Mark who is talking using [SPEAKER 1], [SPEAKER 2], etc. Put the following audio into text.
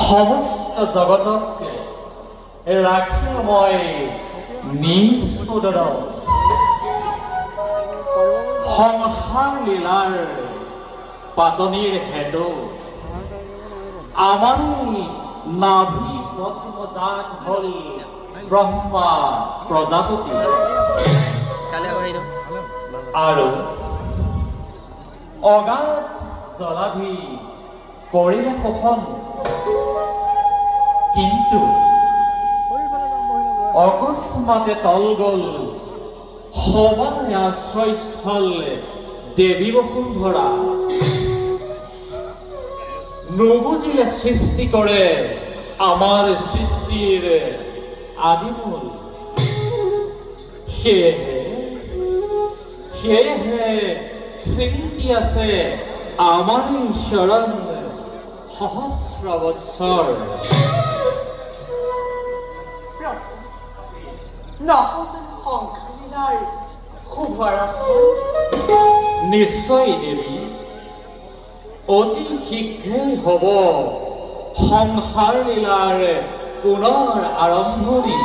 [SPEAKER 1] সমস্ত জগতক ৰাখি মই নিজ উদৰত সংসাৰ লীলাৰ পাতনিৰ হেতু আমাৰেই নাভি পদ্মজাত হল ব্ৰহ্মা প্ৰজাপতি আৰু অগাধ জলাধি কৰিলে শোষণ কিন্তু অকস্মাতে তল গল সবাৰ আশ্ৰয়স্থল দেৱী বসুন্ধৰা নুবুজিলে সৃষ্টি কৰে আমাৰ সৃষ্টিৰ আদিমূল সেয়েহে চিন্তি আছে আমাৰ শৰণ সহস্ৰ বৎসৰ নিশ্চয় দেৱী অতি শীঘ্ৰেই হ'ব সংসাৰ লীলাৰ পুনৰ আৰম্ভণি।